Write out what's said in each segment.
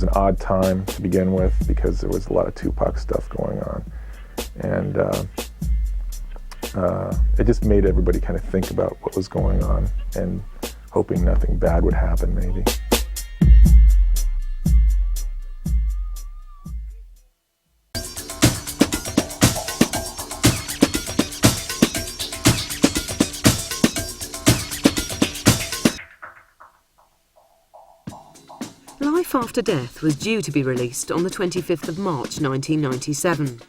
It was an odd time to begin with because there was a lot of Tupac stuff going on, and it just made everybody kind of think about what was going on and hoping nothing bad would happen, maybe. Life After Death was due to be released on the 25th of March 1997.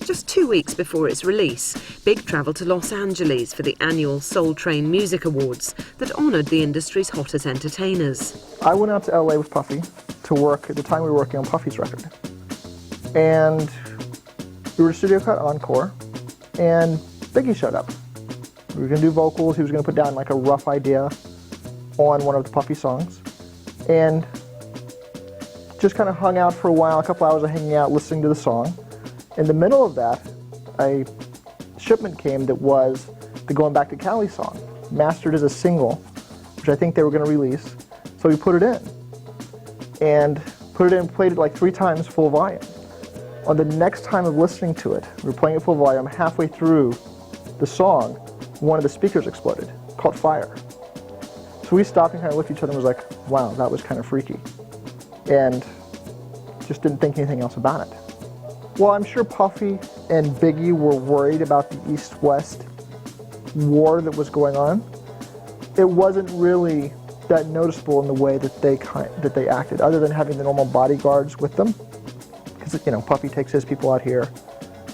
Just 2 weeks before its release, Big travelled to Los Angeles for the annual Soul Train Music Awards that honoured the industry's hottest entertainers. I went out to LA with Puffy to work, at the time we were working on Puffy's record. And we were at Studio Cut Encore, and Biggie showed up. We were going to do vocals, he was going to put down like a rough idea on one of the Puffy songs. And just kind of hung out for a while, a couple hours of hanging out, listening to the song. In the middle of that, a shipment came that was the Going Back to Cali song, mastered as a single, which I think they were going to release. So we put it in. And played it like 3 times full volume. On the next time of listening to it, we were playing it full volume, halfway through the song, one of the speakers exploded, caught fire. So we stopped and kind of looked at each other and was like, wow, that was kind of freaky. And just didn't think anything else about it. Well, I'm sure Puffy and Biggie were worried about the East-West war that was going on. It wasn't really that noticeable in the way that they acted, other than having the normal bodyguards with them. Because, you know, Puffy takes his people out here.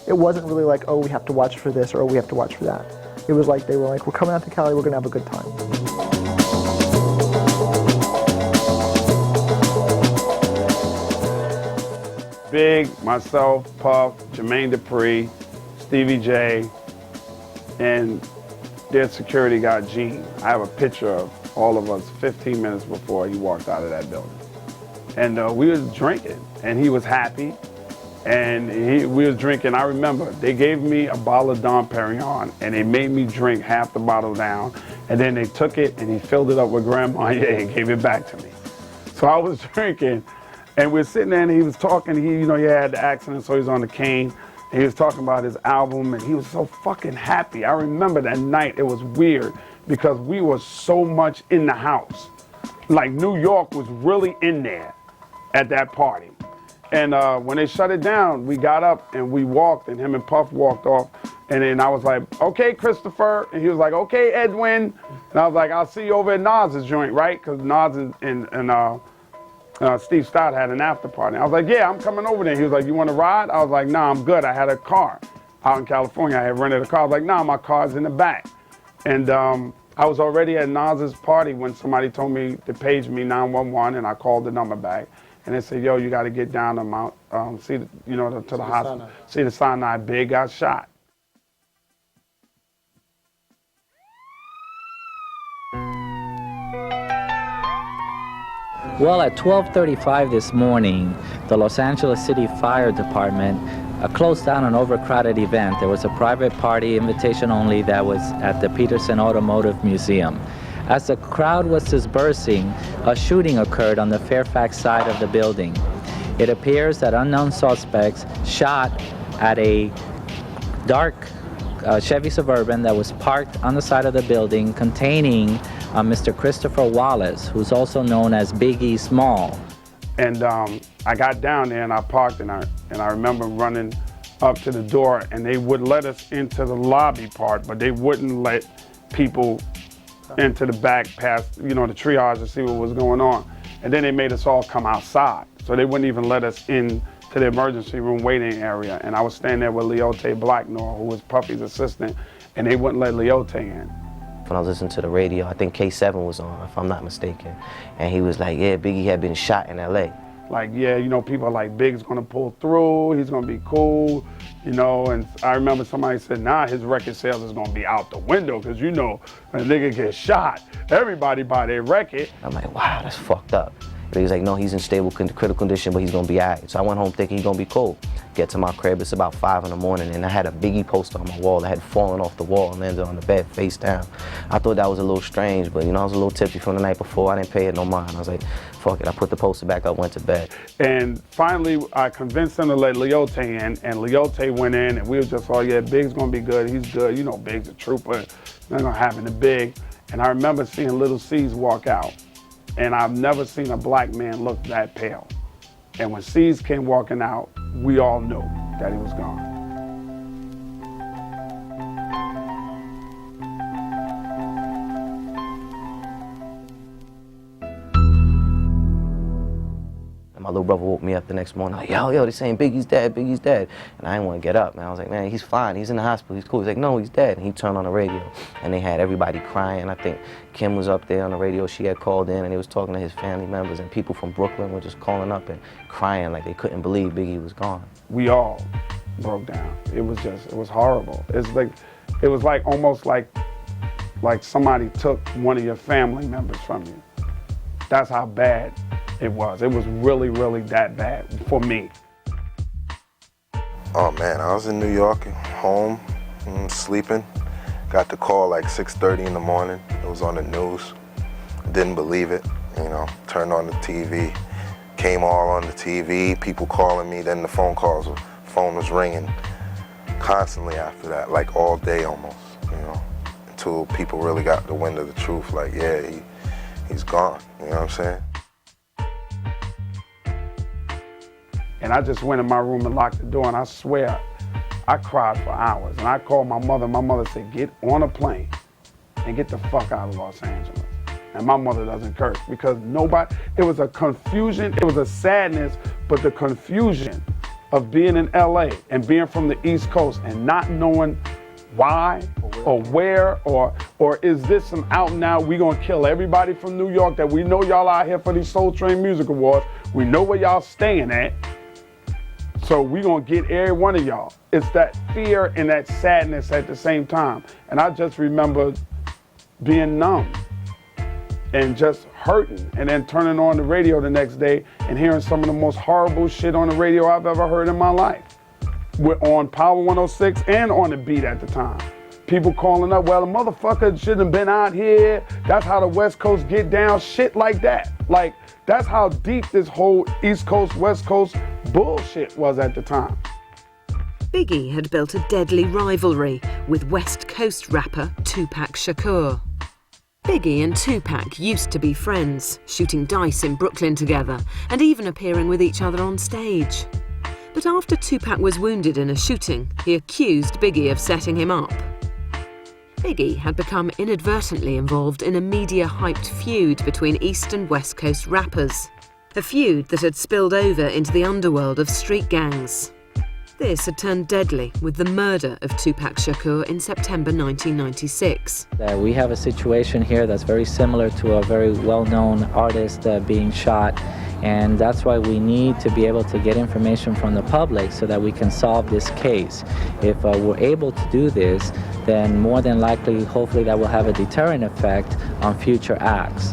It wasn't really like, oh, we have to watch for this, or oh, we have to watch for that. It was like, they were like, we're coming out to Cali, we're gonna have a good time. Big, myself, Puff, Jermaine Dupri, Stevie J, and their security guy, Gene. I have a picture of all of us 15 minutes before he walked out of that building. And we was drinking, and he was happy, and we was drinking. I remember they gave me a bottle of Dom Perignon, and they made me drink half the bottle down, and then they took it, and he filled it up with Grand Marnier and gave it back to me. So I was drinking, and we were sitting there, and he was talking. He had the accident, so he was on the cane. And he was talking about his album, and he was so fucking happy. I remember that night. It was weird because we were so much in the house. Like New York was really in there at that party. And when they shut it down, we got up and we walked, and him and Puff walked off. And then I was like, okay, Christopher. And he was like, okay, Edwin. And I was like, I'll see you over at Nas's joint, right? Because Nas and Steve Stott had an after party. I was like, yeah, I'm coming over there. He was like, you want to ride? I was like, nah, I'm good. I had a car out in California. I had rented a car. I was like, nah, my car's in the back. And I was already at Nas's party when somebody told me to page me 911, and I called the number back. And they said, yo, you got to get down to to the hospital. See the Sinai. Big got shot. Well, at 12:35 this morning, the Los Angeles City Fire Department closed down an overcrowded event. There was a private party, invitation only, that was at the Peterson Automotive Museum. As the crowd was dispersing, a shooting occurred on the Fairfax side of the building. It appears that unknown suspects shot at a dark Chevy Suburban that was parked on the side of the building containing Mr. Christopher Wallace, who's also known as Biggie Small. And I got down there and I parked, and I remember running up to the door, and they would let us into the lobby part, but they wouldn't let people into the back past, the triage to see what was going on. And then they made us all come outside. So they wouldn't even let us in to the emergency room waiting area. And I was standing there with Leote Blacknor, who was Puffy's assistant, and they wouldn't let Leote in. When I was listening to the radio, I think K7 was on, if I'm not mistaken. And he was like, yeah, Biggie had been shot in LA. Like, yeah, people are like, Big's gonna pull through, he's gonna be cool, and I remember somebody said, nah, his record sales is gonna be out the window, because when a nigga gets shot, everybody buy their record. I'm like, wow, that's fucked up. But he was like, no, he's in stable, critical condition, but he's gonna be all right. So I went home thinking he's gonna be cool. Get to my crib, it's about 5 in the morning, and I had a Biggie poster on my wall that had fallen off the wall and landed on the bed face down. I thought that was a little strange, but you know, I was a little tipsy from the night before. I didn't pay it no mind. I was like, fuck it. I put the poster back up, went to bed. And finally, I convinced him to let Leote in, and Leote went in, and we were just all, yeah, Big's gonna be good, he's good. You know, Big's a trooper, nothing gonna happen to Big. And I remember seeing Little C's walk out, and I've never seen a black man look that pale. And when C's came walking out, we all knew that he was gone. And my little brother woke me up the next morning, like, yo, they're saying Biggie's dead, Biggie's dead. And I didn't want to get up, man. I was like, man, he's fine, he's in the hospital, he's cool. He's like, no, he's dead. And he turned on the radio, and they had everybody crying. I think Kim was up there on the radio, she had called in, and he was talking to his family members, and people from Brooklyn were just calling up and crying like they couldn't believe Biggie was gone. We all broke down. It was horrible. It was like almost like somebody took one of your family members from you. That's how bad it was. It was really, really that bad for me. Oh man, I was in New York, home, sleeping. Got the call like 6:30 in the morning. It was on the news. Didn't believe it, you know. Turned on the TV. Came all on the TV, people calling me, then the phone was ringing constantly after that, like all day almost, you know, until people really got the wind of the truth, like, yeah, he's gone, you know what I'm saying? And I just went in my room and locked the door, and I swear, I cried for hours. And I called my mother. My mother said, get on a plane and get the fuck out of Los Angeles. And my mother doesn't curse because it was a confusion, it was a sadness, but the confusion of being in LA and being from the East Coast and not knowing why or where or is this some out and out, we gonna kill everybody from New York that we know y'all out here for these Soul Train Music Awards. We know where y'all staying at. So we gonna get every one of y'all. It's that fear and that sadness at the same time. And I just remember being numb and just hurting, and then turning on the radio the next day and hearing some of the most horrible shit on the radio I've ever heard in my life. We're on Power 106 and on the Beat at the time. People calling up, well, the motherfucker shouldn't have been out here. That's how the West Coast get down, shit like that. Like, that's how deep this whole East Coast, West Coast bullshit was at the time. Biggie had built a deadly rivalry with West Coast rapper Tupac Shakur. Biggie and Tupac used to be friends, shooting dice in Brooklyn together and even appearing with each other on stage. But after Tupac was wounded in a shooting, he accused Biggie of setting him up. Biggie had become inadvertently involved in a media-hyped feud between East and West Coast rappers, a feud that had spilled over into the underworld of street gangs. This had turned deadly with the murder of Tupac Shakur in September 1996. We have a situation here that's very similar to a very well-known artist being shot, and that's why we need to be able to get information from the public so that we can solve this case. If we're able to do this, then more than likely, hopefully that will have a deterrent effect on future acts.